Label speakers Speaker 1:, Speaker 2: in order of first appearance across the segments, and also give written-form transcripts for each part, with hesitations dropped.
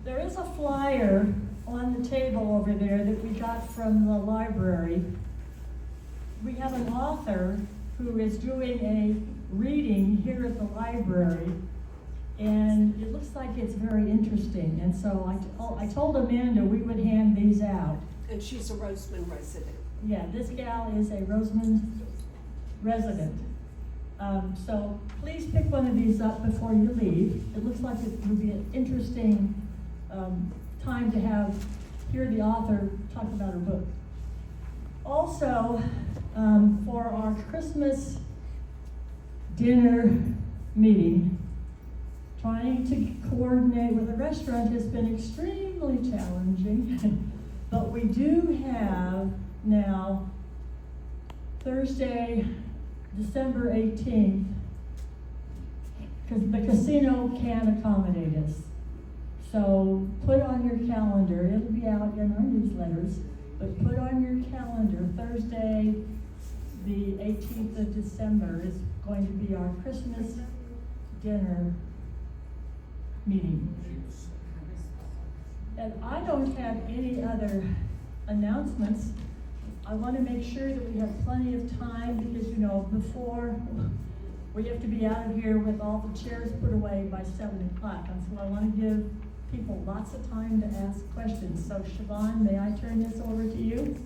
Speaker 1: There is a flyer on the table over there that we got from the library. We have an author who is doing a reading here at the library, and it looks like it's very interesting. And so I told Amanda we would hand these out.
Speaker 2: And she's a Roseman resident.
Speaker 1: Yeah, this gal is a Roseman resident. So please pick one of these up before you leave. It looks like it would be an interesting time to hear the author talk about her book. Also, for our Christmas dinner meeting, trying to coordinate with the restaurant has been extremely challenging. But we do have now Thursday, December 18th, because the casino can accommodate us. So put on your calendar, it'll be out in our newsletters, but put on your calendar, Thursday, the 18th of December is going to be our Christmas dinner meeting. And I don't have any other announcements. I want to make sure that we have plenty of time because, you know, before we have to be out of here with all the chairs put away by 7 o'clock. And so I want to give people lots of time to ask questions. So Siobhan, may I turn this over to you?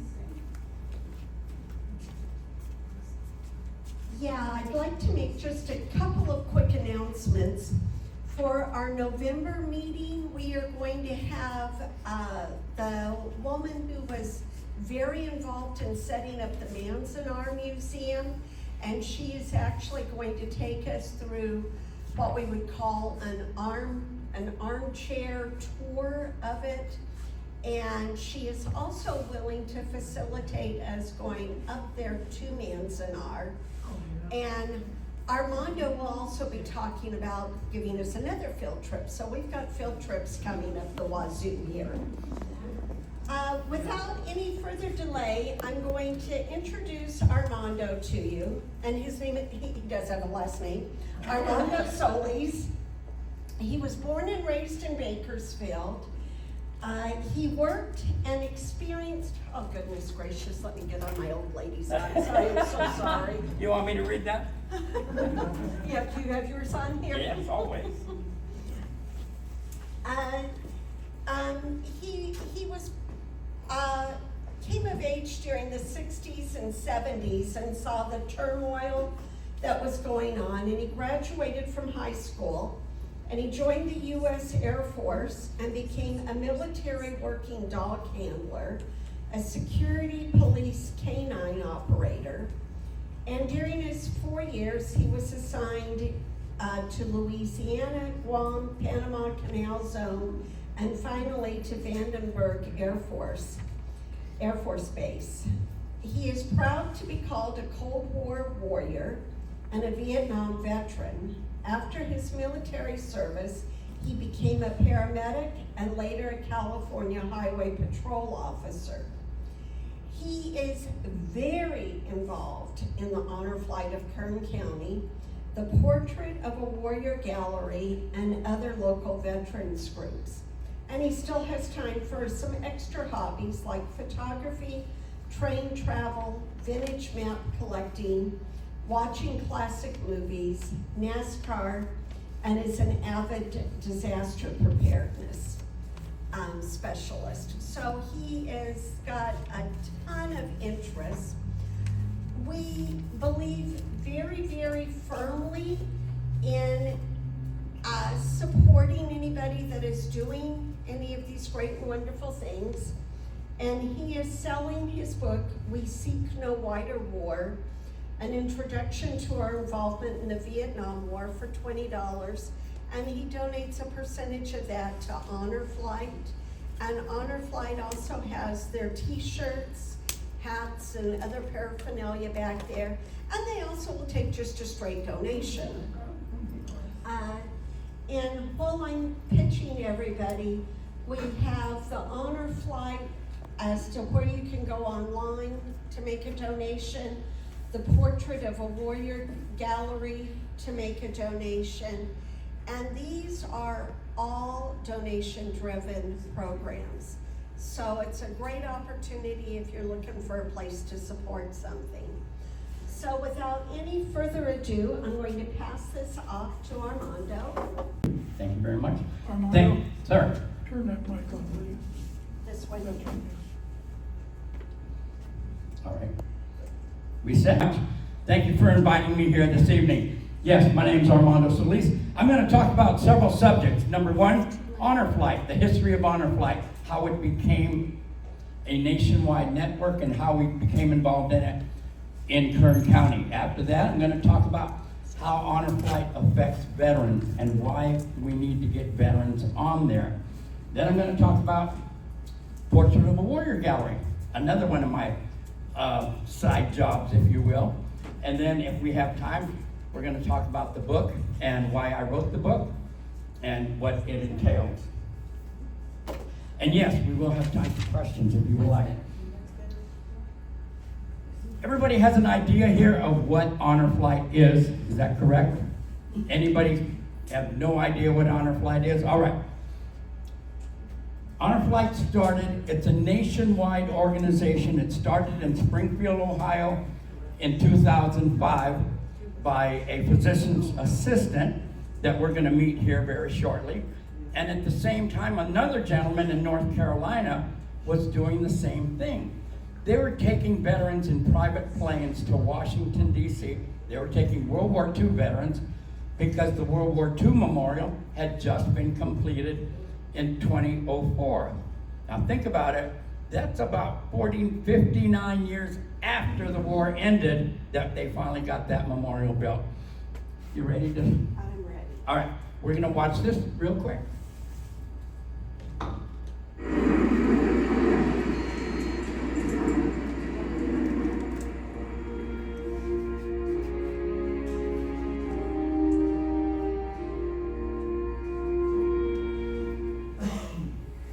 Speaker 2: Yeah, I'd like to make just a couple of quick announcements. For our November meeting, we are going to have the woman who was very involved in setting up the Manzanar Museum, and she is actually going to take us through what we would call an armchair tour of it. And she is also willing to facilitate us going up there to Manzanar. And Armando will also be talking about giving us another field trip. So we've got field trips coming up the wazoo here. Without any further delay, I'm going to introduce Armando to you. And his name, he does have a last name, Armando Solis. He was born and raised in Bakersfield. He worked and experienced, oh goodness gracious, let me get on my old lady's eyes. I am so sorry.
Speaker 3: You want me to read that?
Speaker 2: Yeah, do you have yours on here?
Speaker 3: Yes, always.
Speaker 2: He was came of age during the 60s and 70s and saw the turmoil that was going on, and he graduated from high school, and he joined the U.S. Air Force and became a military working dog handler, a security police canine operator. And during his 4 years, he was assigned to Louisiana, Guam, Panama Canal Zone, and finally to Vandenberg Air Force Base. He is proud to be called a Cold War warrior and a Vietnam veteran. After his military service, he became a paramedic and later a California Highway Patrol officer. He is very involved in the Honor Flight of Kern County, the Portrait of a Warrior Gallery, and other local veterans groups. And he still has time for some extra hobbies like photography, train travel, vintage map collecting, watching classic movies, NASCAR, and is an avid disaster preparedness specialist. So he has got a ton of interests. We believe very, very firmly in supporting anybody that is doing any of these great and wonderful things. And he is selling his book, We Seek No Wider War, an introduction to our involvement in the Vietnam War, for $20. And he donates a percentage of that to Honor Flight. And Honor Flight also has their t-shirts, hats, and other paraphernalia back there. And they also will take just a straight donation. And while I'm pitching everybody, we have the Honor Flight as to where you can go online to make a donation, the Portrait of a Warrior Gallery to make a donation, And these are all donation-driven programs. So it's a great opportunity if you're looking for a place to support something. So without any further ado, I'm going to pass this off to Armando.
Speaker 3: Thank you very much.
Speaker 4: Armando,
Speaker 3: Sir.
Speaker 4: turn that mic on, will you?
Speaker 2: This way.
Speaker 4: That's right.
Speaker 3: All right. We said, thank you for inviting me here this evening. Yes, my name is Armando Solis. I'm going to talk about several subjects. Number one, Honor Flight, the history of Honor Flight, how it became a nationwide network and how we became involved in it in Kern County. After that, I'm going to talk about how Honor Flight affects veterans and why we need to get veterans on there. Then I'm going to talk about Portrait of a Warrior Gallery, another one of my side jobs, if you will. And then if we have time, we're going to talk about the book and why I wrote the book and what it entails. And yes, we will have time for questions if you would like. Everybody has an idea here of what Honor Flight is that correct? Anybody have no idea what Honor Flight is? All right. Honor Flight started, it's a nationwide organization. It started in Springfield, Ohio in 2005 by a physician's assistant that we're going to meet here very shortly. And at the same time, another gentleman in North Carolina was doing the same thing. They were taking veterans in private planes to Washington, D.C. They were taking World War II veterans because the World War II memorial had just been completed in 2004. Now think about it, that's about 59 years after the war ended that they finally got that memorial built. You ready to?
Speaker 2: I'm ready.
Speaker 3: All right, we're gonna watch this real quick.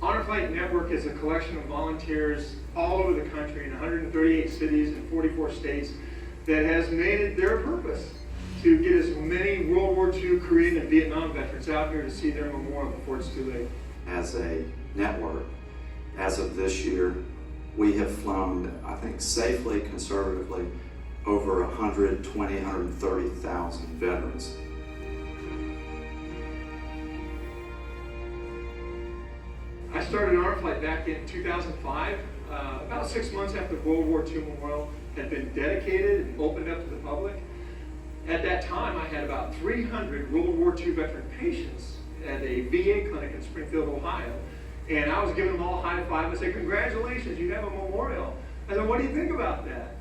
Speaker 5: Honor Flight Network is a collection of volunteers all over the country in 138 cities and 44 states that has made it their purpose to get as many World War II, Korean, and Vietnam veterans out here to see their memorial before it's too late.
Speaker 6: As a network, as of this year, we have flown, I think safely, conservatively, over 120, 130,000 veterans.
Speaker 5: I started Honor Flight back in 2005, about 6 months after World War II Memorial had been dedicated and opened up to the public. At that time, I had about 300 World War II veteran patients at a VA clinic in Springfield, Ohio. And I was giving them all a high five and said, "Congratulations, you have a memorial." I said, "What do you think about that?"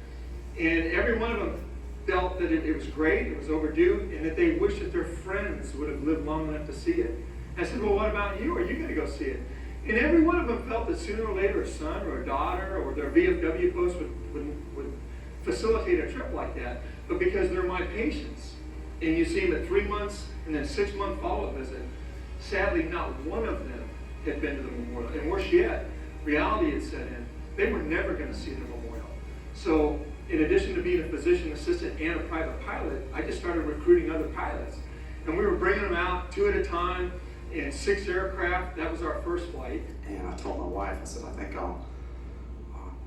Speaker 5: And every one of them felt that it was great, it was overdue, and that they wished that their friends would have lived long enough to see it. I said, "Well, what about you? Are you going to go see it?" And every one of them felt that sooner or later a son or a daughter or their VFW post would facilitate a trip like that. But because they're my patients, and you see them at 3 months and then 6-month follow-up visit, sadly not one of them had been to the memorial. And worse yet, reality had set in. They were never going to see the memorial. So in addition to being a physician assistant and a private pilot, I just started recruiting other pilots. And we were bringing them out 2 at a time in 6 aircraft. That was our first flight.
Speaker 6: And I told my wife, I said, I think I'll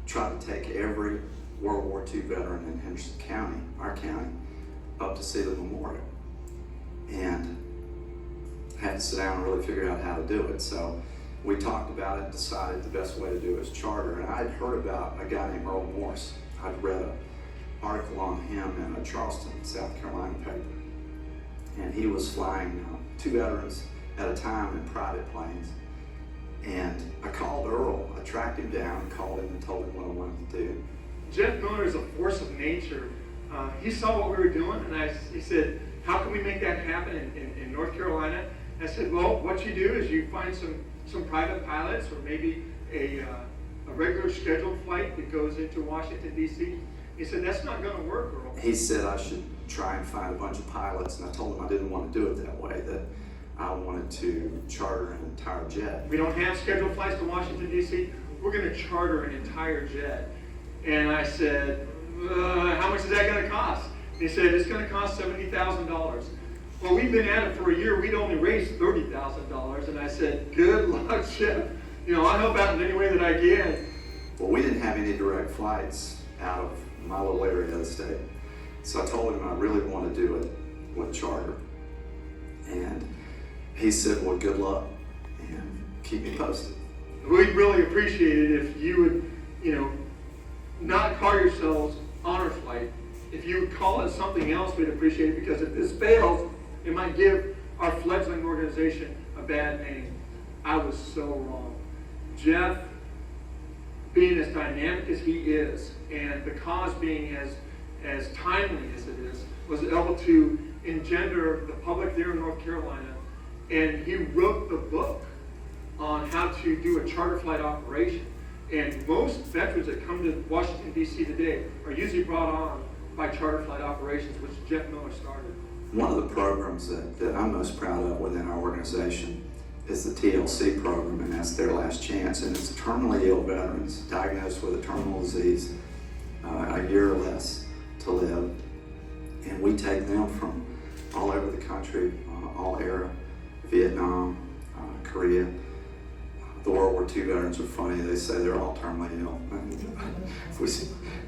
Speaker 6: try to take every World War II veteran in Henderson County, our county, up to see the memorial. And had to sit down and really figure out how to do it. So we talked about it and decided the best way to do it is charter. And I'd heard about a guy named Earl Morse. I'd read an article on him in a Charleston, South Carolina paper. And he was flying 2 veterans at a time in private planes. And I called Earl, I tracked him down, called him and told him what I wanted to do.
Speaker 5: Jeff Miller is a force of nature. He saw what we were doing, and he said, "How can we make that happen in North Carolina?" I said, "Well, what you do is you find some private pilots or maybe a regular scheduled flight that goes into Washington, D.C." He said, "That's not going to work, Earl."
Speaker 6: He said I should try and find a bunch of pilots, and I told him I didn't want to do it that way, that I wanted to charter an entire jet.
Speaker 5: We don't have scheduled flights to Washington, D.C. We're going to charter an entire jet. And I said, "How much is that going to cost?" He said, "It's going to cost $70,000. Well, we've been at it for a year. We'd only raised $30,000. And I said, good luck, Jeff. I'll help out in any way that I can.
Speaker 6: Well, we didn't have any direct flights out of my little area of the state. So I told him I really want to do it with charter. And he said, well, good luck and keep me posted.
Speaker 5: We'd really appreciate it if you would, not call yourselves Honor Flight. If you would call it something else, we'd appreciate it, because if this fails, it might give our fledgling organization a bad name. I was so wrong. Jeff, being as dynamic as he is, and the cause being as timely as it is, was able to engender the public there in North Carolina, and he wrote the book on how to do a charter flight operation. And most veterans that come to Washington, D.C. today are usually brought on by charter flight operations, which Jeff Miller started.
Speaker 6: One of the programs that I'm most proud of within our organization is the TLC program, and that's Their Last Chance. And it's terminally ill veterans diagnosed with a terminal disease, a year or less to live. And we take them from all over the country, all era, Vietnam, Korea. The World War II veterans are funny. They say they're all terminally ill.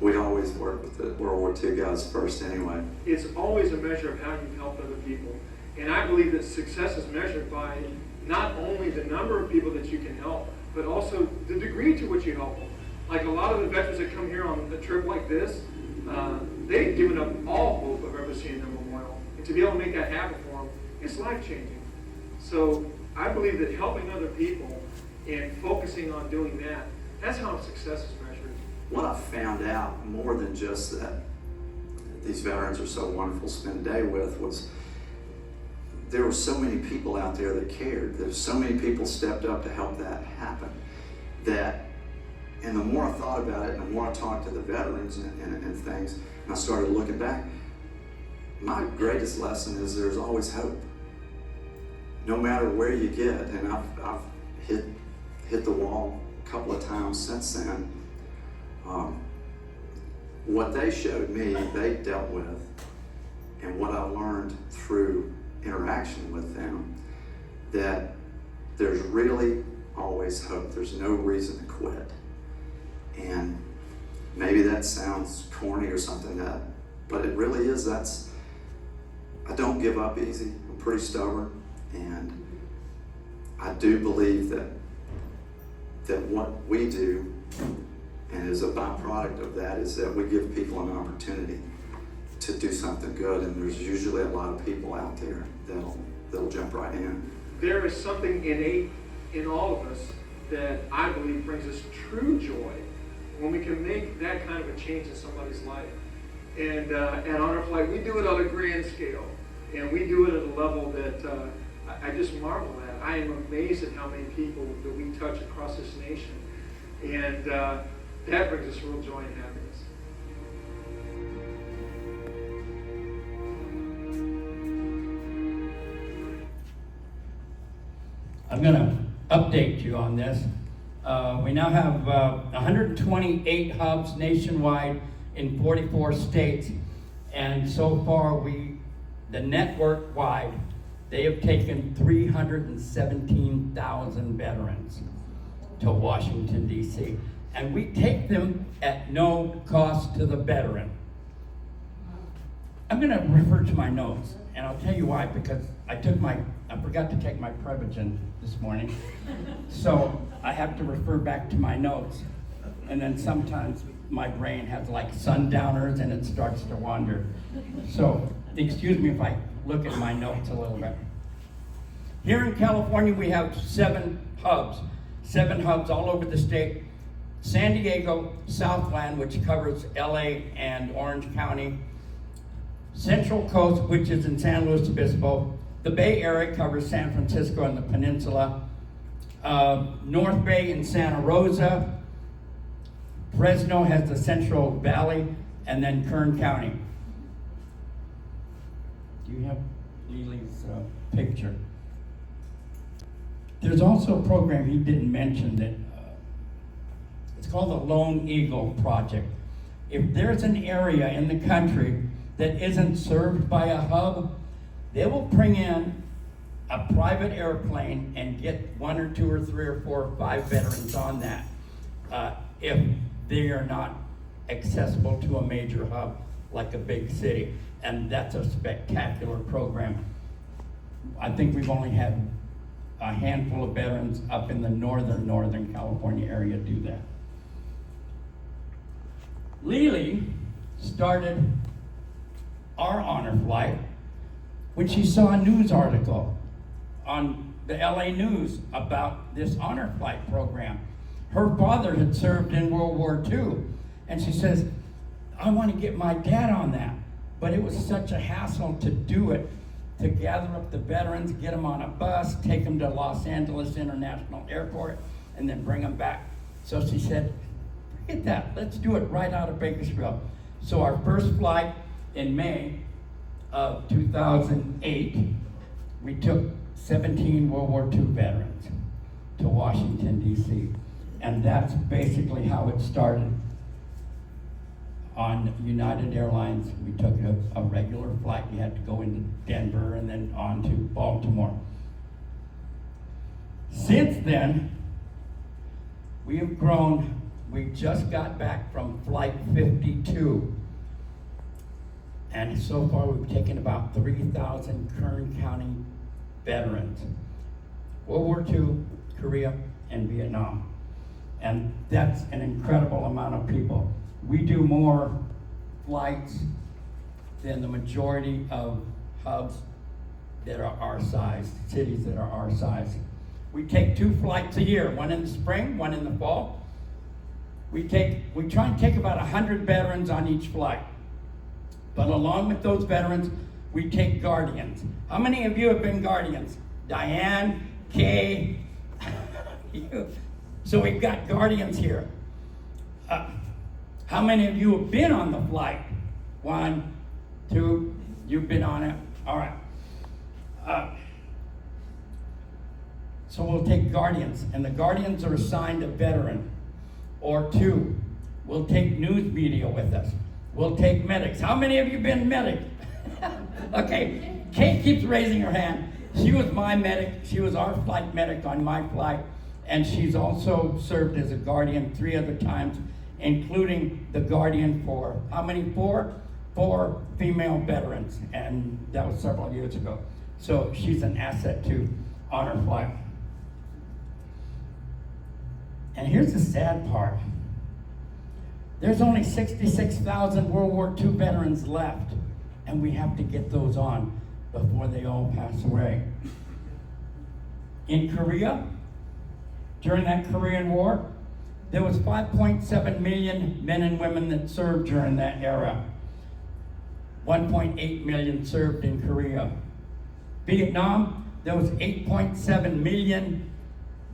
Speaker 6: We always work with the World War II guys first anyway.
Speaker 5: It's always a measure of how you've helped other people. And I believe that success is measured by not only the number of people that you can help, but also the degree to which you help them. Like a lot of the veterans that come here on a trip like this, they've given up all hope of ever seeing their memorial. And to be able to make that happen for them, it's life-changing. So I believe that helping other people and focusing on doing that, that's how success is measured.
Speaker 6: What I found out, more than just that these veterans are so wonderful to spend a day with, was there were so many people out there that cared. There's so many people stepped up to help that happen. And the more I thought about it, and the more I talked to the veterans and things, and I started looking back, my greatest lesson is there's always hope. No matter where you get, and I've hit the wall a couple of times since then. What they showed me, they dealt with, and what I learned through interaction with them, that there's really always hope. There's no reason to quit. And maybe that sounds corny or something, but it really is. I don't give up easy. I'm pretty stubborn, and I do believe that what we do, and is a byproduct of that, is that we give people an opportunity to do something good, and there's usually a lot of people out there that'll jump right in.
Speaker 5: There is something innate in all of us that I believe brings us true joy when we can make that kind of a change in somebody's life. And at Honor Flight, we do it on a grand scale, and we do it at a level that I just marvel at. I am amazed at how many people that we touch across this nation, and that brings us real joy and happiness.
Speaker 3: I'm going to update you on this. We now have 128 hubs nationwide in 44 states, and so far the network wide, they have taken 317,000 veterans to Washington, D.C., and we take them at no cost to the veteran. I'm going to refer to my notes, and I'll tell you why, because I forgot to take my Prevagen this morning, so I have to refer back to my notes, and then sometimes my brain has like sundowners and it starts to wander. So excuse me if I look at my notes a little bit. Here in California, we have 7 hubs all over the state. San Diego, Southland, which covers LA and Orange County. Central Coast, which is in San Luis Obispo. The Bay Area covers San Francisco and the Peninsula. North Bay in Santa Rosa. Fresno has the Central Valley, and then Kern County. Do you have Lily's picture? There's also a program he didn't mention that it's called the Lone Eagle Project. If there's an area in the country that isn't served by a hub, They will bring in a private airplane and get 1 or 2 or 3 or 4 or 5 veterans on that, if they are not accessible to a major hub like a big city. And that's a spectacular program. I think we've only had a handful of veterans up in the Northern California area do that. Lily started our honor flight when she saw a news article on the LA News about this honor flight program. Her father had served in World War II, and she says, I want to get my dad on that. But it was such a hassle to do it, to gather up the veterans, get them on a bus, take them to Los Angeles International Airport, and then bring them back. So she said, forget that, let's do it right out of Bakersfield. So our first flight in May of 2008, we took 17 World War II veterans to Washington, D.C. And that's basically how it started. On United Airlines, we took a regular flight. We had to go into Denver and then on to Baltimore. Since then, we have grown. We just got back from Flight 52. And so far, we've taken about 3,000 Kern County veterans. World War II, Korea, and Vietnam. And that's an incredible amount of people. We do more flights than the majority of hubs that are our size, cities that are our size. We take 2 flights a year, one in the spring, one in the fall. We try and take about 100 veterans on each flight. But along with those veterans, we take guardians. How many of you have been guardians? Diane, Kay, you. So we've got guardians here. How many of you have been on the flight? 1, 2, you've been on it? All right. So we'll take guardians, and the guardians are assigned a veteran or 2. We'll take news media with us. We'll take medics. How many of you been medic? Okay, Kate keeps raising her hand. She was my medic. She was our flight medic on my flight, and she's also served as a guardian 3 other times, including the guardian for, how many? 4 female veterans, and that was several years ago. So she's an asset to Honor Flight. And here's the sad part. There's only 66,000 World War II veterans left, and we have to get those on before they all pass away. In Korea, during that Korean War, there was 5.7 million men and women that served during that era. 1.8 million served in Korea. Vietnam, there was 8.7 million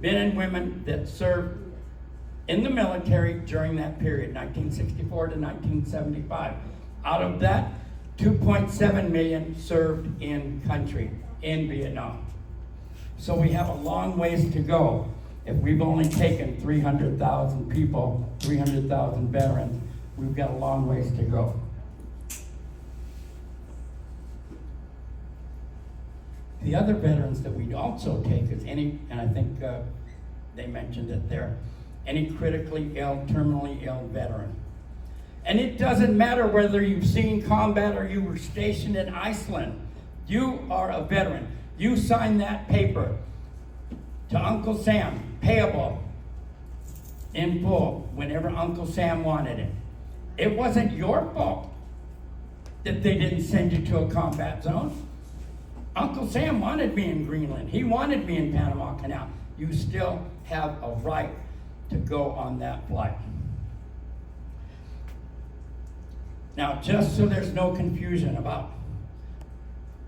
Speaker 3: men and women that served in the military during that period, 1964 to 1975. Out of that, 2.7 million served in country, in Vietnam. So we have a long ways to go. If we've only taken 300,000 people, 300,000 veterans, we've got a long ways to go. The other veterans that we'd also take is any, and I think they mentioned it there, any critically ill, terminally ill veteran. And it doesn't matter whether you've seen combat or you were stationed in Iceland. You are a veteran. You signed that paper to Uncle Sam, payable in full whenever Uncle Sam wanted it. It wasn't your fault that they didn't send you to a combat zone. Uncle Sam wanted me in Greenland. He wanted me in Panama Canal. You still have a right to go on that flight. Now, just so there's no confusion about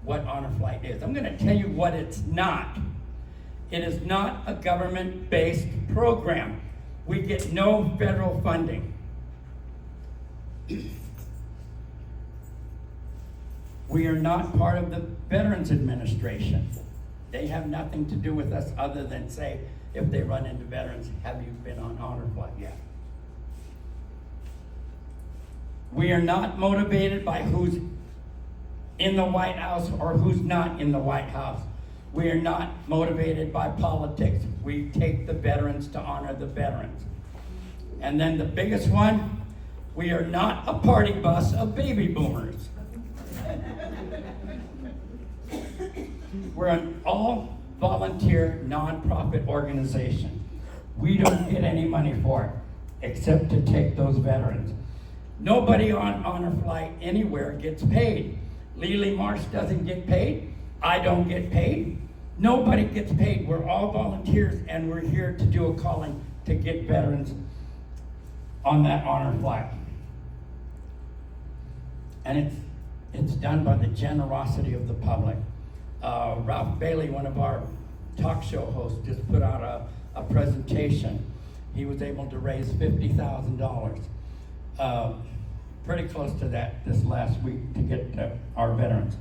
Speaker 3: what Honor Flight is, I'm going to tell you what it's not. It is not a government-based program. We get no federal funding. We are not part of the Veterans Administration. They have nothing to do with us other than say, if they run into veterans, have you been on Honor Flight yet? We are not motivated by who's in the White House or who's not in the White House. We are not motivated by politics. We take the veterans to honor the veterans. And then the biggest one, we are not a party bus of baby boomers. We're an all-volunteer, nonprofit organization. We don't get any money for it, except to take those veterans. Nobody on Honor Flight anywhere gets paid. Lely Marsh doesn't get paid. I don't get paid. Nobody gets paid. We're all volunteers, and we're here to do a calling to get veterans on that Honor Flight. And it's done by the generosity of the public. Ralph Bailey, one of our talk show hosts, just put out a presentation. He was able to raise $50,000, pretty close to that this last week to get our veterans.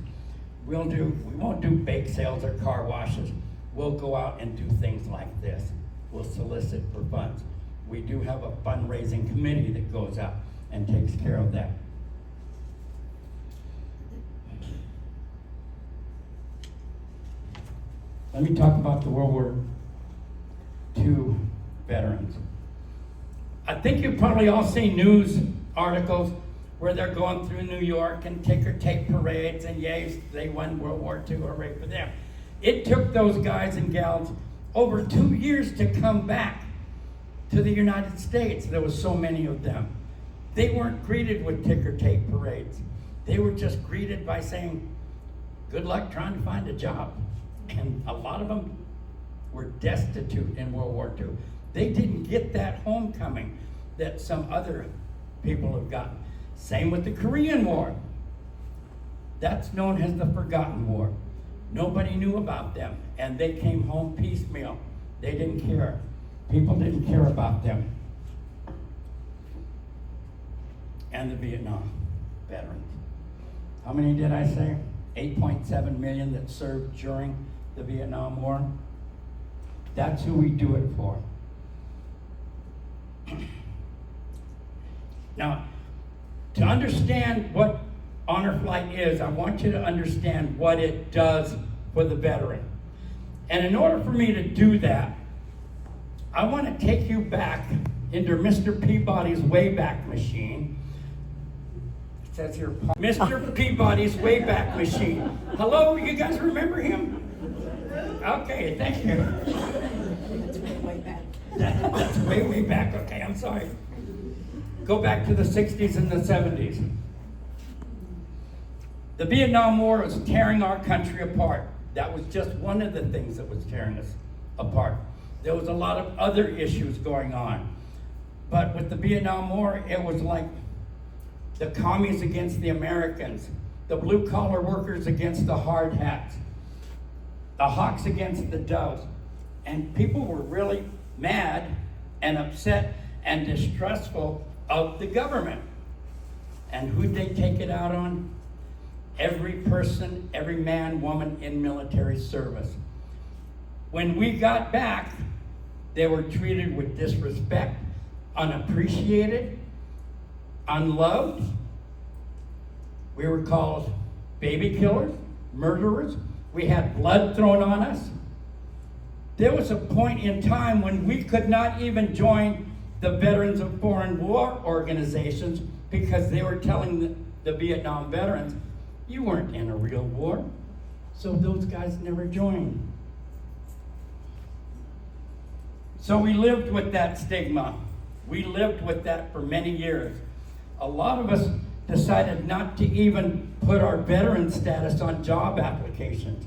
Speaker 3: We won't do bake sales or car washes. We'll go out and do things like this. We'll solicit for funds. We do have a fundraising committee that goes out and takes care of that. Let me talk about the World War II veterans. I think you've probably all seen news articles where they're going through New York and ticker tape parades and yay, they won World War II, hooray for them. It took those guys and gals over 2 years to come back to the United States. There was so many of them. They weren't greeted with ticker tape parades. They were just greeted by saying, good luck trying to find a job. And a lot of them were destitute in World War II. They didn't get that homecoming that some other people have gotten. Same with the Korean War. That's known as the Forgotten War. Nobody knew about them, and they came home piecemeal. They didn't care. People didn't care about them. And the Vietnam veterans. How many did I say? 8.7 million that served during the Vietnam War. That's who we do it for. Now, to understand what Honor Flight is, I want you to understand what it does for the veteran. And in order for me to do that, I want to take you back into Mr. Peabody's Wayback Machine. It says here, Mr. Peabody's Wayback Machine. Hello, you guys remember him? Okay, thank you.
Speaker 2: That's way back.
Speaker 3: That's way back. Okay, I'm sorry. Go back to the 60s and the 70s. The Vietnam War was tearing our country apart. That was just one of the things that was tearing us apart. There was a lot of other issues going on. But with the Vietnam War, it was like the commies against the Americans, the blue-collar workers against the hard hats, the hawks against the doves. And people were really mad and upset and distrustful of the government. And who'd they take it out on? Every person, every man, woman in military service. When we got back, they were treated with disrespect, unappreciated, unloved. We were called baby killers, murderers. We had blood thrown on us. There was a point in time when we could not even join the Veterans of Foreign War organizations because they were telling the Vietnam veterans, you weren't in a real war. So those guys never joined. So we lived with that stigma. We lived with that for many years. A lot of us decided not to even put our veteran status on job applications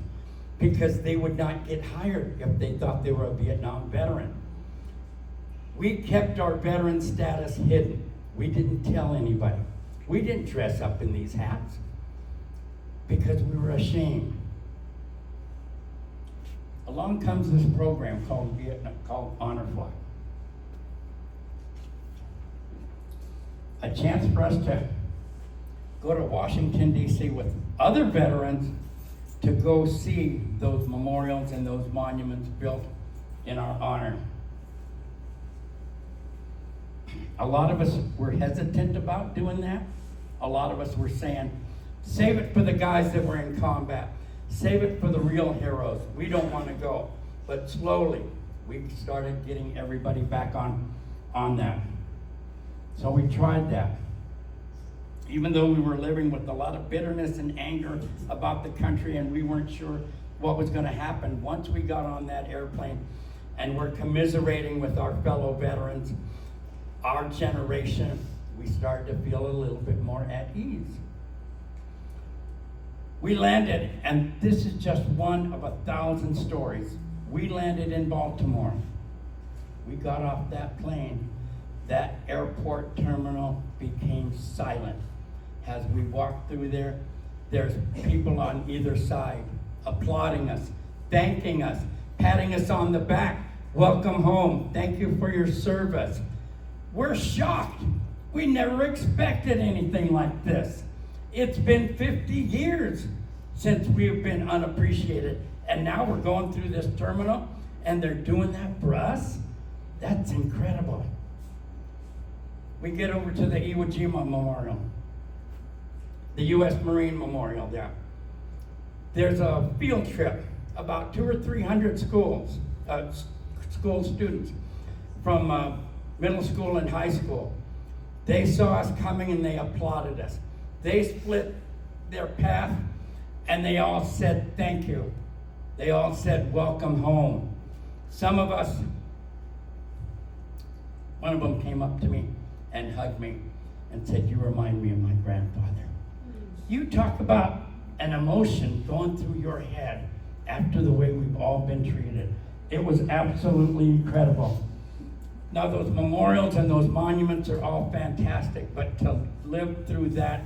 Speaker 3: because they would not get hired if they thought they were a Vietnam veteran. We kept our veteran status hidden. We didn't tell anybody. We didn't dress up in these hats because we were ashamed. Along comes this program called Honor Flight. A chance for us to go to Washington, D.C. with other veterans to go see those memorials and those monuments built in our honor. A lot of us were hesitant about doing that. A lot of us were saying, Save it for the guys that were in combat. Save it for the real heroes. We don't want to go. But slowly, we started getting everybody back on that. So we tried that. Even though we were living with a lot of bitterness and anger about the country and we weren't sure what was going to happen, once we got on that airplane and we're commiserating with our fellow veterans, our generation, we started to feel a little bit more at ease. We landed, and this is just one of 1,000 stories. We landed in Baltimore. We got off that plane. That airport terminal became silent. As we walked through there, there's people on either side applauding us, thanking us, patting us on the back. Welcome home. Thank you for your service. We're shocked. We never expected anything like this. It's been 50 years since we've been unappreciated. And now we're going through this terminal and they're doing that for us? That's incredible. We get over to the Iwo Jima Memorial, the U.S. Marine Memorial there. There's a field trip, about 200 or 300 school students from middle school and high school. They saw us coming and they applauded us. They split their path and they all said thank you. They all said welcome home. Some of us, one of them came up to me and hugged me and said, "You remind me of my grandfather." You talk about an emotion going through your head after the way we've all been treated. It was absolutely incredible. Now those memorials and those monuments are all fantastic, but to live through that,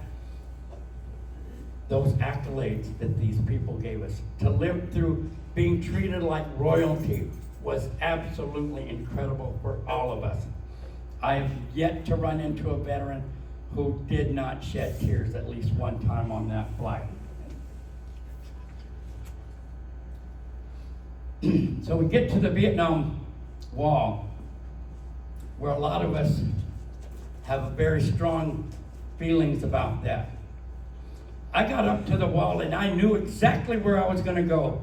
Speaker 3: those accolades that these people gave us, to live through being treated like royalty was absolutely incredible for all of us. I have yet to run into a veteran who did not shed tears at least one time on that flight. So we get to the Vietnam Wall, where a lot of us have very strong feelings about that. I got up to the wall and I knew exactly where I was going to go.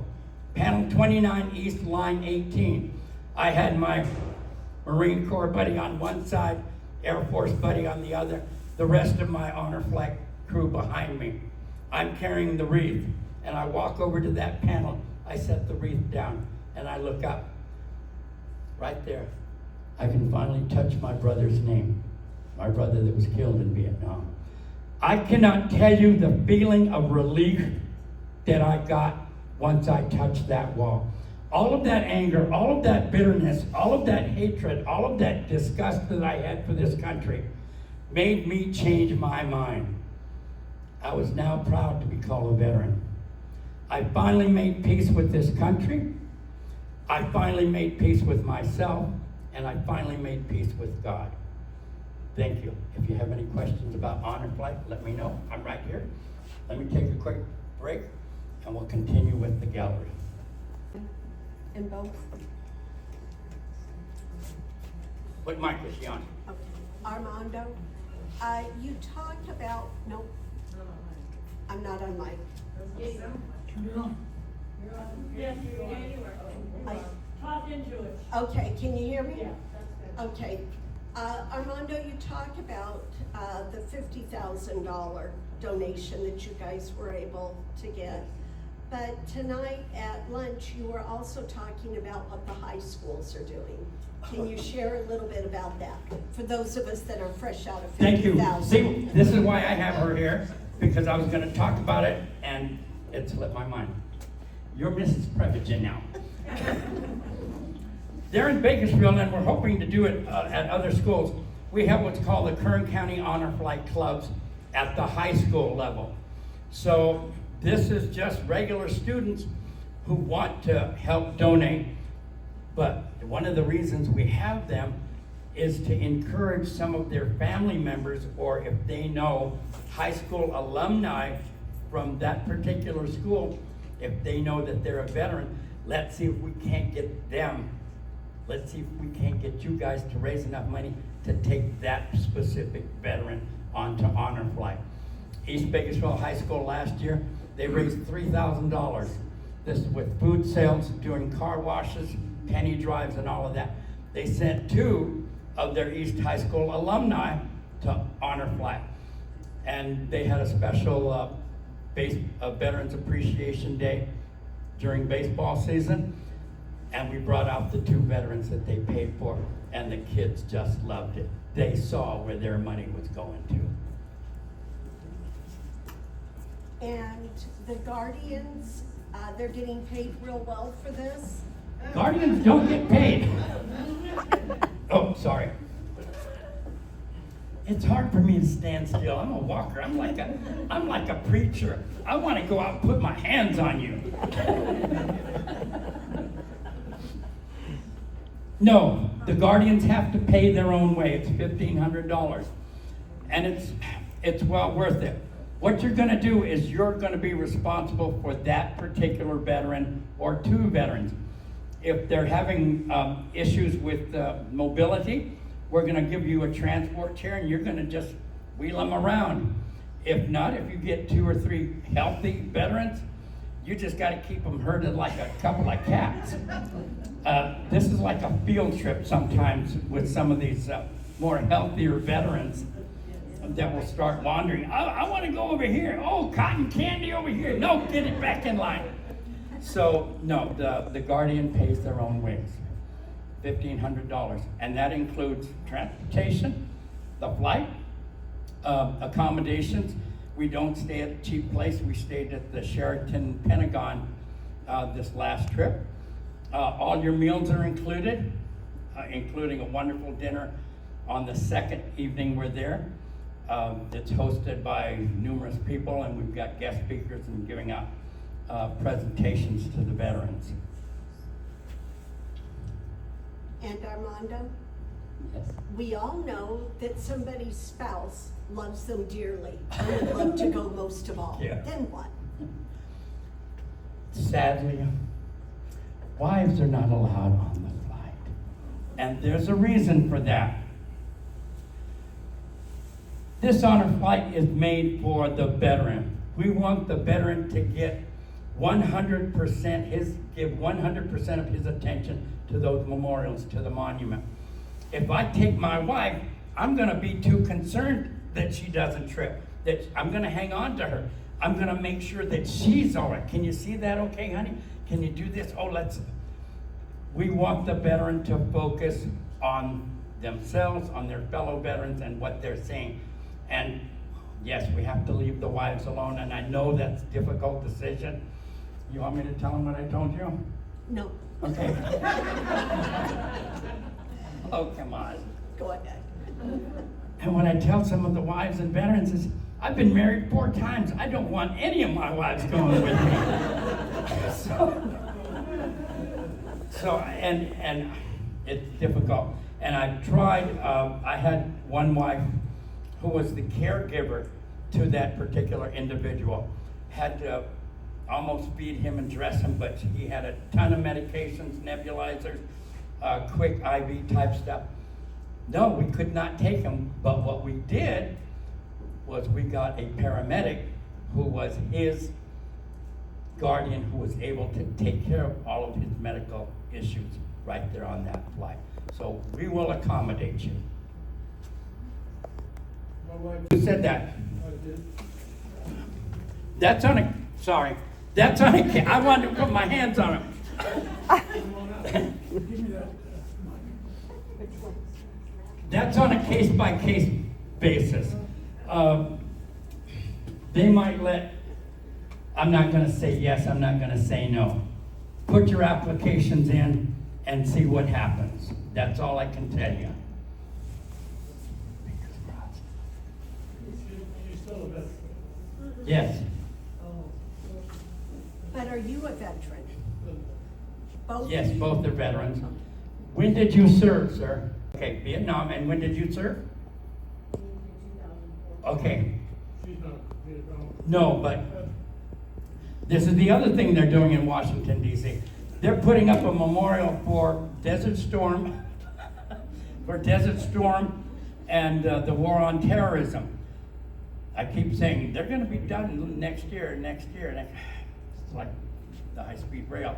Speaker 3: Panel 29 East, line 18. I had my Marine Corps buddy on one side, Air Force buddy on the other, the rest of my honor flight crew behind me. I'm carrying the wreath, and I walk over to that panel. I set the wreath down, and I look up. Right there, I can finally touch my brother's name, my brother that was killed in Vietnam. I cannot tell you the feeling of relief that I got once I touched that wall. All of that anger, all of that bitterness, all of that hatred, all of that disgust that I had for this country made me change my mind. I was now proud to be called a veteran. I finally made peace with this country. I finally made peace with myself, and I finally made peace with God. Thank you. If you have any questions about honor flight, let me know. I'm right here. Let me take a quick break, and we'll continue with the gallery.
Speaker 2: In both?
Speaker 3: What mic is she on?
Speaker 2: Okay. Armando, you talked about, no, I'm not on mic.
Speaker 4: Turn it on.
Speaker 1: Yes, you are. Talk into it.
Speaker 2: Okay, can you hear me?
Speaker 1: Yeah, that's good.
Speaker 2: Okay. Armando, you talked about the $50,000 donation that you guys were able to get. But tonight at lunch, you were also talking about what the high schools are doing. Can you share a little bit about that for those of us that are fresh out of
Speaker 3: Thank you.
Speaker 2: 50,000?
Speaker 3: See, this is why I have her here, because I was going to talk about it, and it slipped my mind. You're Mrs. Prevagen now. They're in Bakersfield, and we're hoping to do it at other schools. We have what's called the Kern County Honor Flight Clubs at the high school level. So this is just regular students who want to help donate. But one of the reasons we have them is to encourage some of their family members, or if they know high school alumni from that particular school, if they know that they're a veteran, let's see if we can't get them. Let's see if we can't get you guys to raise enough money to take that specific veteran onto honor flight. East Bakersfield High School last year. They raised $3,000. This is with food sales, doing car washes, penny drives, and all of that. They sent 2 of their East High School alumni to Honor Flight. And they had a special Veterans Appreciation Day during baseball season. And we brought out the 2 veterans that they paid for, and the kids just loved it. They saw where their money was going to.
Speaker 2: And the Guardians, they're getting paid real well for this?
Speaker 3: Guardians don't get paid. Oh, sorry. It's hard for me to stand still. I'm a walker. I'm like a preacher. I want to go out and put my hands on you. No, the Guardians have to pay their own way. It's $1,500. And it's well worth it. What you're going to do is you're going to be responsible for that particular veteran or 2 veterans. If they're having issues with mobility, we're going to give you a transport chair and you're going to just wheel them around. If not, if you get 2 or 3 healthy veterans, you just got to keep them herded like a couple of cats. This is like a field trip sometimes with some of these more healthier veterans that will start wandering. I want to go over here. Oh, cotton candy over here. No, get it back in line. So, no, the Guardian pays their own ways. $1,500. And that includes transportation, the flight, accommodations. We don't stay at a cheap place. We stayed at the Sheraton Pentagon this last trip. All your meals are included, including a wonderful dinner on the 2nd evening we're there. It's hosted by numerous people, and we've got guest speakers and giving out presentations to the veterans.
Speaker 2: And Armando,
Speaker 3: Yes.
Speaker 2: we all know that somebody's spouse loves them dearly and would love to go most of all.
Speaker 3: Yeah.
Speaker 2: Then what?
Speaker 3: Sadly, wives are not allowed on the flight. And there's a reason for that. This honor flight is made for the veteran. We want the veteran to get 100% give 100% of his attention to those memorials, to the monument. If I take my wife, I'm gonna be too concerned that she doesn't trip, that I'm gonna hang on to her. I'm gonna make sure that she's all right. Can you see that okay, honey? Can you do this? Oh, we want the veteran to focus on themselves, on their fellow veterans, and what they're saying. And yes, we have to leave the wives alone, and I know that's a difficult decision. You want me to tell them what I told you?
Speaker 2: No,
Speaker 3: Okay. Oh, come on.
Speaker 2: go ahead.
Speaker 3: And when I tell some of the wives and veterans is, I've been married 4 times. I don't want any of my wives going with me. and it's difficult. And I tried, I had one wife who was the caregiver to that particular individual. Had to almost feed him and dress him, but he had a ton of medications, nebulizers, quick IV type stuff. No, we could not take him, but what we did was we got a paramedic who was his guardian, who was able to take care of all of his medical issues right there on that flight. So we will accommodate you. Who said that? That's on a, sorry. That's on a, I wanted to put my hands on him. That's on a case-by-case basis. They might let, I'm not gonna say yes, I'm not gonna say no. Put your applications in and see what happens. That's all I can tell you. Yes.
Speaker 2: But are you a veteran? Both?
Speaker 3: Yes, both are veterans. When did you serve, sir? Okay, Vietnam, and when did you serve? Okay. No, but this is the other thing they're doing in Washington, D.C. They're putting up a memorial for Desert Storm, and the war on terrorism. I keep saying, they're gonna be done next year. It's like the high-speed rail.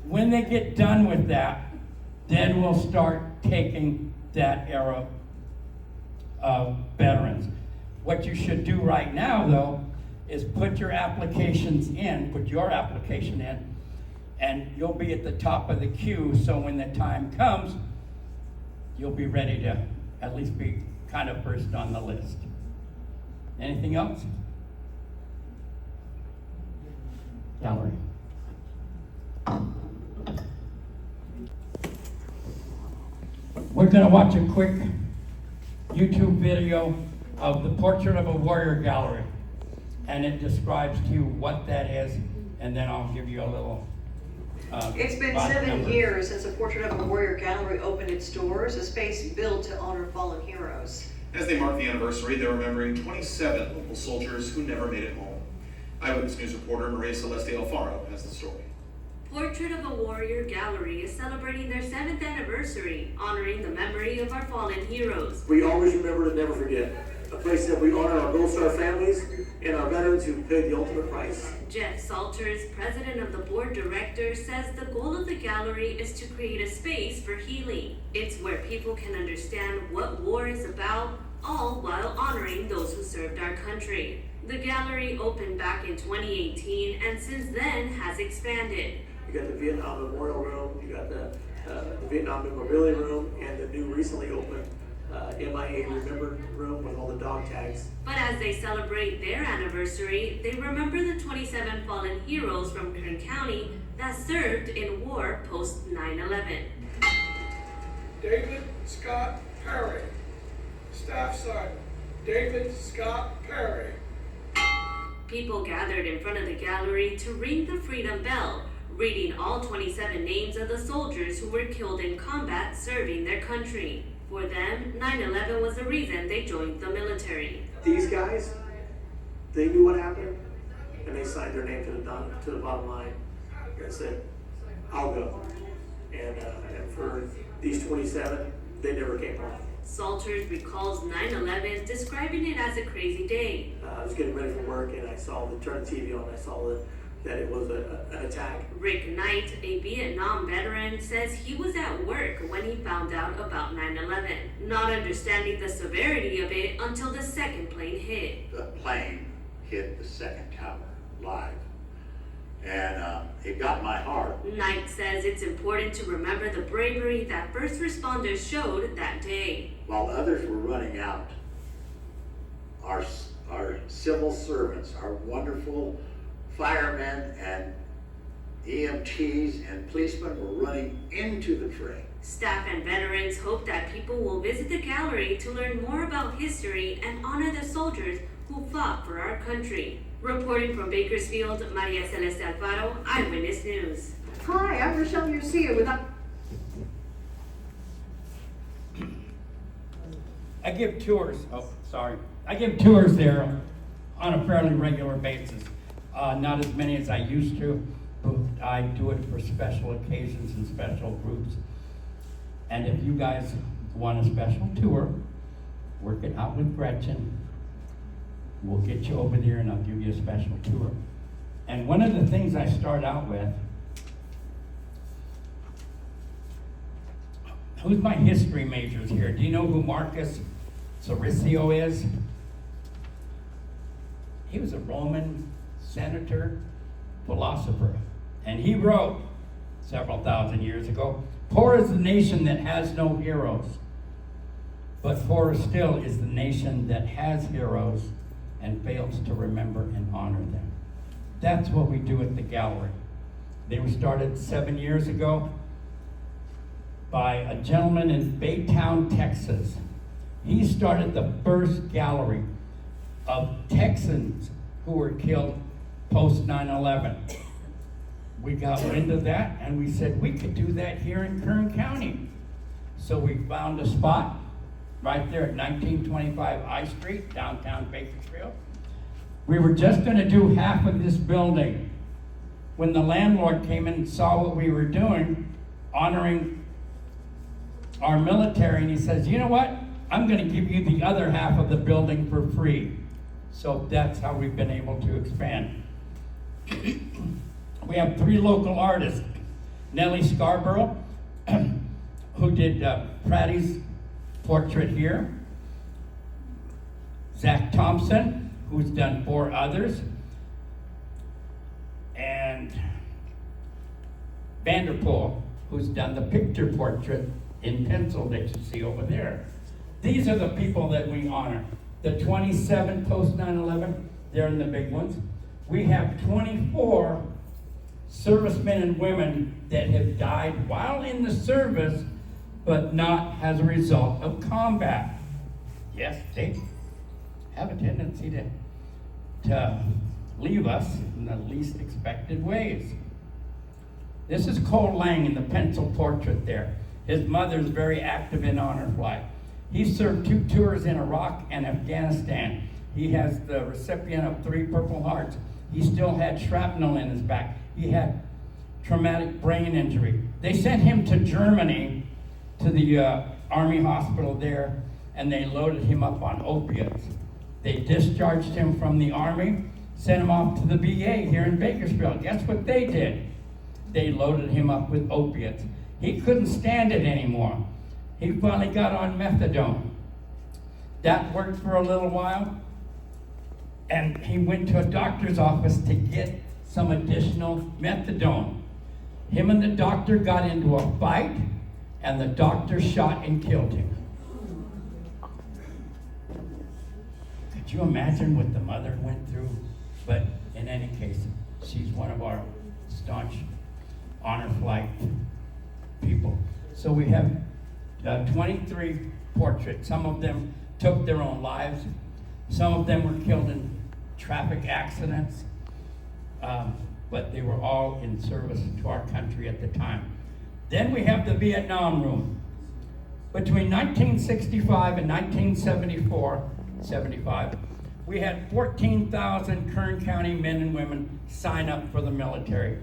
Speaker 3: When they get done with that, then we'll start taking that era of veterans. What you should do right now, though, is put your application in, and you'll be at the top of the queue, so when the time comes, you'll be ready to at least be kind of first on the list. Anything else? Gallery. We're gonna watch a quick YouTube video of the Portrait of a Warrior Gallery. And it describes to you what that is, and then I'll give you a little
Speaker 7: It's been
Speaker 3: lot
Speaker 7: 7
Speaker 3: numbers.
Speaker 7: years since the Portrait of a Warrior Gallery opened its doors, a space built to honor fallen heroes.
Speaker 8: As they mark the anniversary, they're remembering 27 local soldiers who never made it home. Eyewitness News reporter Maria Celeste Alfaro has the story.
Speaker 9: Portrait of a Warrior Gallery is celebrating their 7th anniversary, honoring the memory of our fallen heroes.
Speaker 10: We always remember to never forget. A place that we honor our Gold Star families and our veterans who paid the ultimate price.
Speaker 9: Jeff Salters, president of the board director, says the goal of the gallery is to create a space for healing. It's where people can understand what war is about, all while honoring those who served our country. The gallery opened back in 2018 and since then has expanded.
Speaker 10: You got the Vietnam Memorial Room, you got the Vietnam Memorial Room, and the new recently opened MIA Remembered Room with all the dog tags.
Speaker 9: But as they celebrate their anniversary, they remember the 27 fallen heroes from Kern County that served in war post 9/11.
Speaker 4: David Scott Perry, Staff Sergeant David Scott Perry.
Speaker 9: People gathered in front of the gallery to ring the freedom bell, reading all 27 names of the soldiers who were killed in combat serving their country. For them, 9/11 was the reason they joined the military.
Speaker 10: These guys, they knew what happened, and they signed their name to the bottom line and said, I'll go. And for these 27, they never came home.
Speaker 9: Salters recalls 9/11, describing it as a crazy day.
Speaker 10: I was getting ready for work, and I turned the TV on, and I saw that it was an attack.
Speaker 9: Rick Knight, a Vietnam veteran, says he was at work when he found out about 9/11, not understanding the severity of it until the second plane hit.
Speaker 11: The plane hit the second tower live, and it got my heart.
Speaker 9: Knight says it's important to remember the bravery that first responders showed that day.
Speaker 11: While others were running out, our civil servants, our wonderful firemen and EMTs and policemen were running into the train.
Speaker 9: Staff and veterans hope that people will visit the gallery to learn more about history and honor the soldiers who fought for our country. Reporting from Bakersfield, Maria Celeste Alfaro, Eyewitness News.
Speaker 7: Hi, I'm Rochelle Garcia with
Speaker 3: I give tours, I give tours there on a fairly regular basis. Not as many as I used to, but I do it for special occasions and special groups. And if you guys want a special tour, work it out with Gretchen. We'll get you over there and I'll give you a special tour. And one of the things I start out with, who's my history majors here? Do you know who Marcus Cericio is? He was a Roman senator, philosopher, and he wrote several thousand years ago, "Poor is the nation that has no heroes, but poorer still is the nation that has heroes and fails to remember and honor them." That's what we do at the gallery. They were started 7 years ago by a gentleman in Baytown, Texas. He started the first gallery of Texans who were killed post 9/11. We got wind of that and we said we could do that here in Kern County. So we found a spot right there at 1925 I Street, downtown Bakersfield. We were just gonna do half of this building when the landlord came in and saw what we were doing, honoring our military, and he says, you know what? I'm gonna give you the other half of the building for free. So that's how we've been able to expand. We have 3 local artists. Nellie Scarborough, who did Pratty's portrait here. Zach Thompson, who's done 4 others. And Vanderpool, who's done the picture portrait in pencil that you see over there. These are the people that we honor. The 27 post 9/11, they're in the big ones. We have 24 servicemen and women that have died while in the service, but not as a result of combat. Yes, they have a tendency to leave us in the least expected ways. This is Cole Lang in the pencil portrait there. His mother's very active in honor flight. He served 2 tours in Iraq and Afghanistan. He has the recipient of 3 Purple Hearts. He still had shrapnel in his back. He had traumatic brain injury. They sent him to Germany, to the Army hospital there, and they loaded him up on opiates. They discharged him from the Army, sent him off to the VA here in Bakersfield. Guess what they did? They loaded him up with opiates. He couldn't stand it anymore. He finally got on methadone. That worked for a little while, and he went to a doctor's office to get some additional methadone. Him and the doctor got into a fight, and the doctor shot and killed him. Could you imagine what the mother went through? But in any case, she's one of our staunch honor flight people. So we have 23 portraits. Some of them took their own lives. Some of them were killed in traffic accidents. But they were all in service to our country at the time. Then we have the Vietnam Room. Between 1965 and 1975, we had 14,000 Kern County men and women sign up for the military.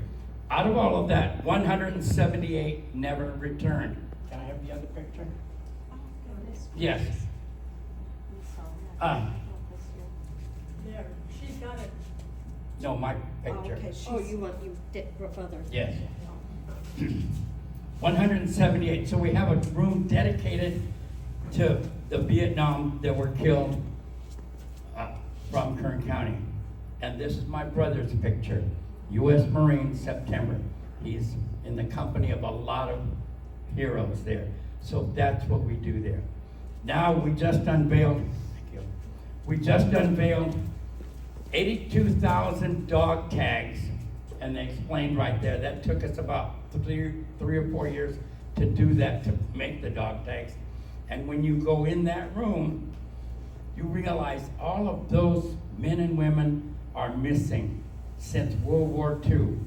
Speaker 3: Out of all of that, 178 never returned. Can I have the other picture? Yes.
Speaker 1: There, she's got it.
Speaker 3: No, my picture.
Speaker 2: You did others.
Speaker 3: Yes. 178. So we have a room dedicated to the Vietnam that were killed from Kern County. And this is my brother's picture. U.S. Marine, September. He's in the company of a lot of heroes there. So that's what we do there. Now we just unveiled, thank you. We just unveiled 82,000 dog tags, and they explained right there, that took us about three or 4 years to do that, to make the dog tags. And when you go in that room, you realize all of those men and women are missing since World War II.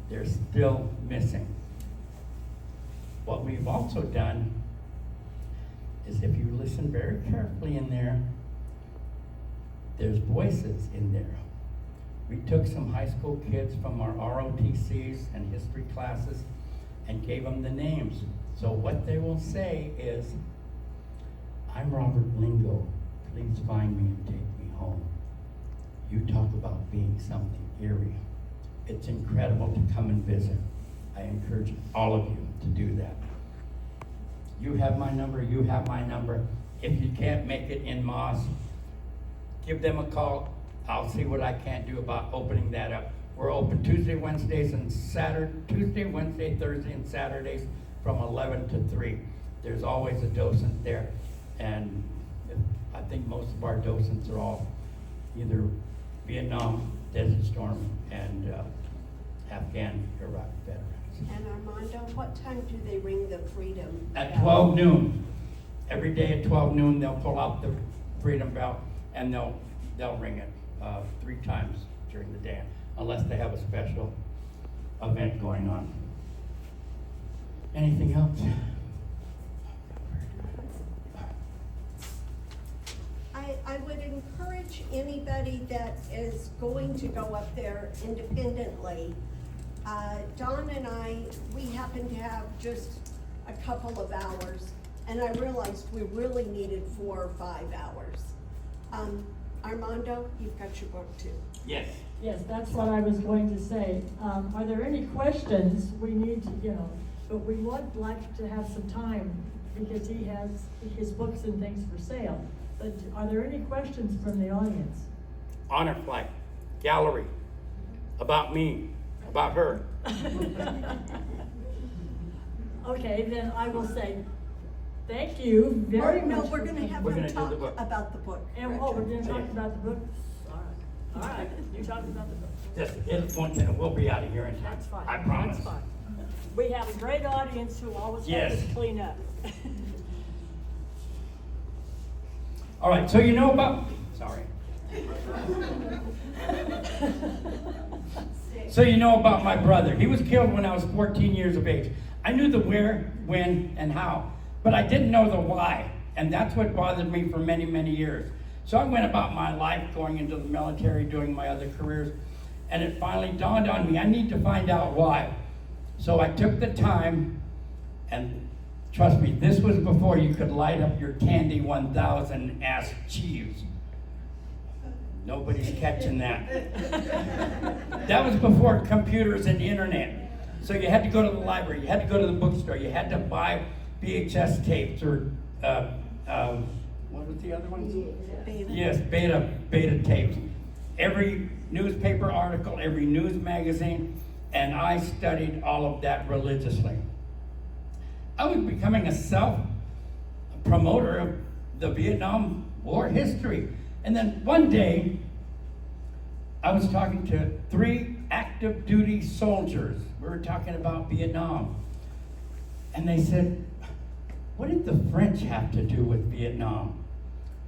Speaker 3: They're still missing. What we've also done is, if you listen very carefully in there, there's voices in there. We took some high school kids from our ROTCs and history classes and gave them the names. So what they will say is, I'm Robert Lingo, please find me and take me home. You talk about being something eerie. It's incredible to come and visit. I encourage all of you to do that. You have my number, you have my number. If you can't make it in Moss, give them a call. I'll see what I can do about opening that up. We're open Tuesday, Wednesday, Thursday, and Saturdays from 11 to 3. There's always a docent there. And I think most of our docents are all either Vietnam, Desert Storm, and Afghan, Iraq veterans.
Speaker 2: And Armando, what time do they ring the Freedom
Speaker 3: At
Speaker 2: Bell?
Speaker 3: 12 noon. Every day at 12 noon, they'll pull out the Freedom Bell and they'll ring it 3 times during the day, unless they have a special event going on. Anything else?
Speaker 2: I would encourage anybody that is going to go up there independently. Don and I, we happen to have just a couple of hours, and I realized we really needed 4 or 5 hours. Armando, you've got your book too.
Speaker 3: Yes.
Speaker 1: Yes, that's what I was going to say. Are there any questions? We need to, but we would like to have some time because he has his books and things for sale. But are there any questions from the audience?
Speaker 3: Honor flight, gallery, about me, about her.
Speaker 1: Okay, then I will say, thank you very
Speaker 2: No,
Speaker 1: much.
Speaker 2: we're gonna have
Speaker 3: We're
Speaker 2: them
Speaker 3: gonna do
Speaker 2: talk
Speaker 3: the book.
Speaker 2: about the book.
Speaker 1: And, we're
Speaker 2: Gretchen.
Speaker 1: gonna talk about the book? All right, you talked about the book.
Speaker 3: We'll be out of here in time.
Speaker 1: That's fine.
Speaker 3: I promise.
Speaker 1: That's fine. We have a great audience who always help us
Speaker 3: Yes.
Speaker 1: clean up.
Speaker 3: All right, so you know about, sorry. So you know about my brother. He was killed when I was 14 years of age. I knew the where, when, and how, but I didn't know the why. And that's what bothered me for many, many years. So I went about my life going into the military, doing my other careers, and it finally dawned on me, I need to find out why. So I took the time, and trust me, this was before you could light up your Tandy 1000 and ask Jeeves. Nobody's catching that. That was before computers and the internet. So you had to go to the library, you had to go to the bookstore, you had to buy VHS tapes or, what was the other one?
Speaker 2: Beta.
Speaker 3: Yes, beta tapes. Every newspaper article, every news magazine, and I studied all of that religiously. I was becoming a self-promoter of the Vietnam War history. And then one day, I was talking to 3 active duty soldiers. We were talking about Vietnam. And they said, what did the French have to do with Vietnam?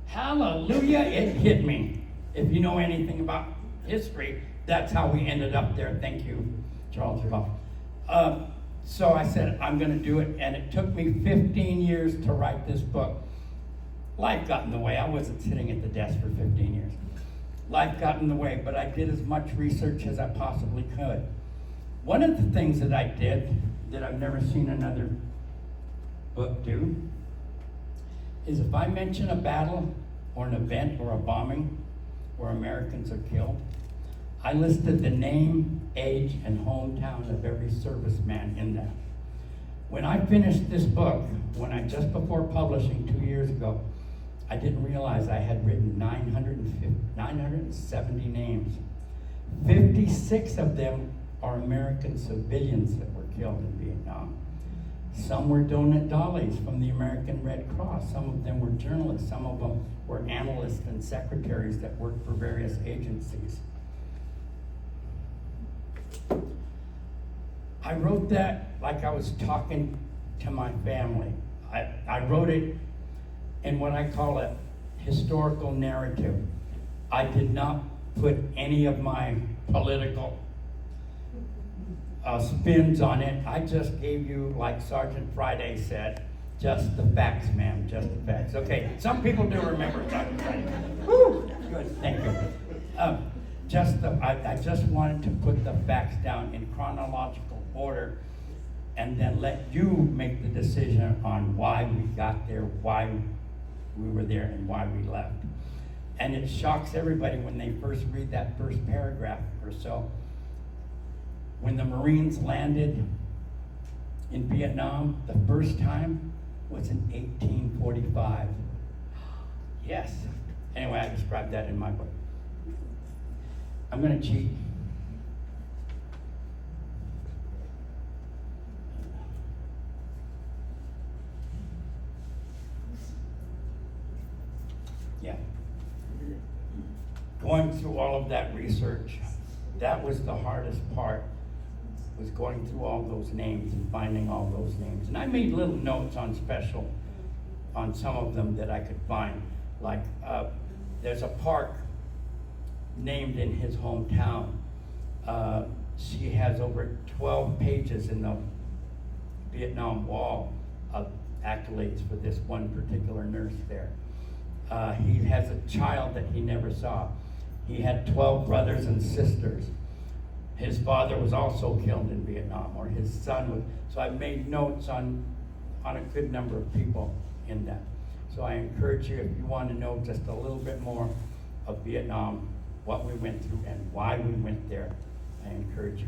Speaker 3: Hallelujah, it hit me. If you know anything about history, that's how we ended up there. Thank you, Charles Ruff. So I said, I'm gonna do it, and it took me 15 years to write this book. Life got in the way. I wasn't sitting at the desk for 15 years. Life got in the way, but I did as much research as I possibly could. One of the things that I did that I've never seen another book do is if I mention a battle or an event or a bombing where Americans are killed, I listed the name, age, and hometown of every serviceman in that. When I finished this book, just before publishing 2 years ago, I didn't realize I had written 970 names. 56 of them are American civilians that were killed in Vietnam. Some were donut dollies from the American Red Cross. Some of them were journalists. Some of them were analysts and secretaries that worked for various agencies. I wrote that like I was talking to my family. I wrote it in what I call a historical narrative. I did not put any of my political spins on it. I just gave you, like Sergeant Friday said, just the facts, ma'am, just the facts. Okay, some people do remember Sergeant Friday. Woo! Good, thank you. I just wanted to put the facts down in chronological order and then let you make the decision on why we got there, why we were there, and why we left. And it shocks everybody when they first read that first paragraph or so. When the Marines landed in Vietnam the first time was in 1845. Yes. Anyway, I described that in my book. I'm gonna cheat. Yeah. Going through all of that research, that was the hardest part, was going through all those names and finding all those names. And I made little notes on some of them that I could find. Like, there's a park named in his hometown. She has over 12 pages in the Vietnam Wall of accolades for this one particular nurse there. He has a child that he never saw. He had 12 brothers and sisters. His father was also killed in Vietnam, or his son was. So I made notes on a good number of people in that. So I encourage you, if you want to know just a little bit more of Vietnam, what we went through and why we went there. I encourage you.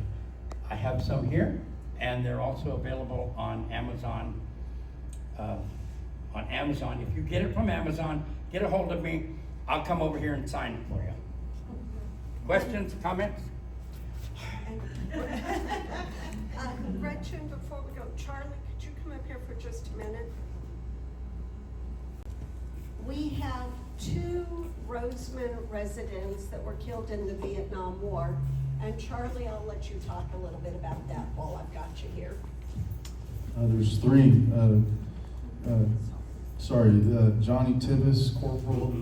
Speaker 3: I have some here, and they're also available on Amazon. If you get it from Amazon, get a hold of me. I'll come over here and sign it for you. Questions, comments?
Speaker 2: Gretchen, before we go, Charlie, could you come up here for just a minute? We have 2 Roseman residents that were killed in the Vietnam War. And Charlie, I'll let you talk a little bit about that while I've got you here.
Speaker 12: There's 3. Johnny Tibbs, Corporal.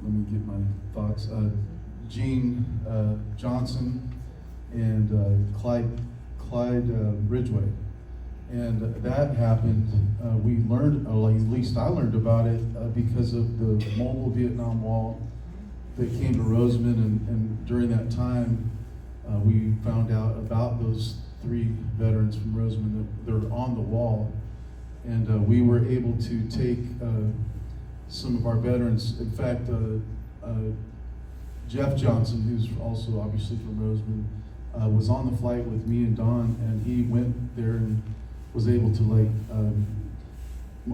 Speaker 12: Let me get my thoughts. Gene Johnson and Clyde Ridgway. And that happened, we learned, at least I learned about it because of the mobile Vietnam Wall that came to Roseman, and during that time, we found out about those 3 veterans from Roseman that they're on the wall. And we were able to take some of our veterans. In fact, Jeff Johnson, who's also obviously from Roseman, was on the flight with me and Don, and he went there and was able to, like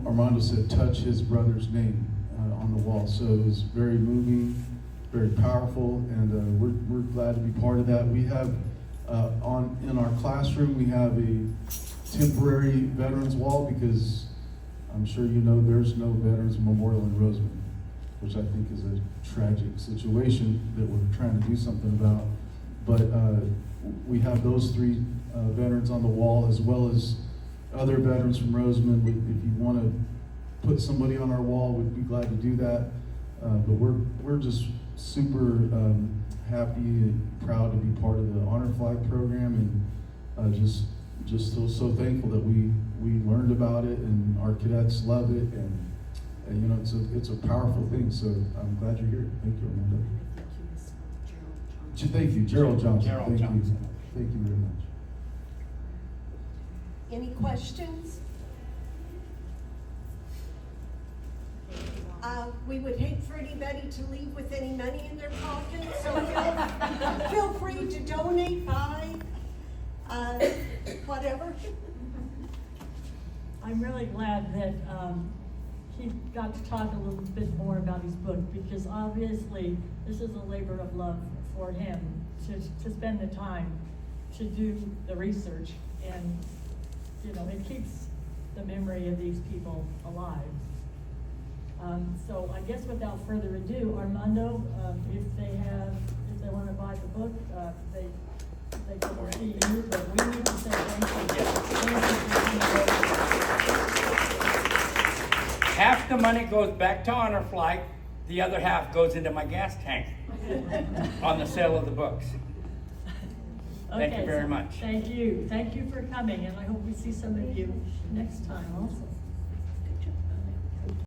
Speaker 12: Armando said, touch his brother's name on the wall. So it was very moving, very powerful, and we're glad to be part of that. We have in our classroom, we have a temporary veterans wall because I'm sure you know there's no Veterans Memorial in Roseman, which I think is a tragic situation that we're trying to do something about. But we have those 3 veterans on the wall, as well as other veterans from Roseman. If you want to put somebody on our wall, we'd be glad to do that. But we're just super happy and proud to be part of the Honor Flag program, and just so thankful that we learned about it, and our cadets love it, and you know, it's a powerful thing. So I'm glad you're here. Thank you, Armando. Thank you, Gerald Johnson.
Speaker 3: Gerald Johnson.
Speaker 12: Thank you very much.
Speaker 2: Any questions? We would hate for anybody to leave with any money in their pocket, so feel free to donate, buy, whatever.
Speaker 1: I'm really glad that he got to talk a little bit more about his book, because obviously this is a labor of love for him to spend the time to do the research, and you know, it keeps the memory of these people alive. So I guess without further ado, Armando, if they want to buy the book, they can see you, but we need to say thank you.
Speaker 3: Half the money goes back to Honor Flight, the other half goes into my gas tank on the sale of the books. Thank you very much.
Speaker 1: Thank you. Thank you for coming, and I hope we see some of you next time also.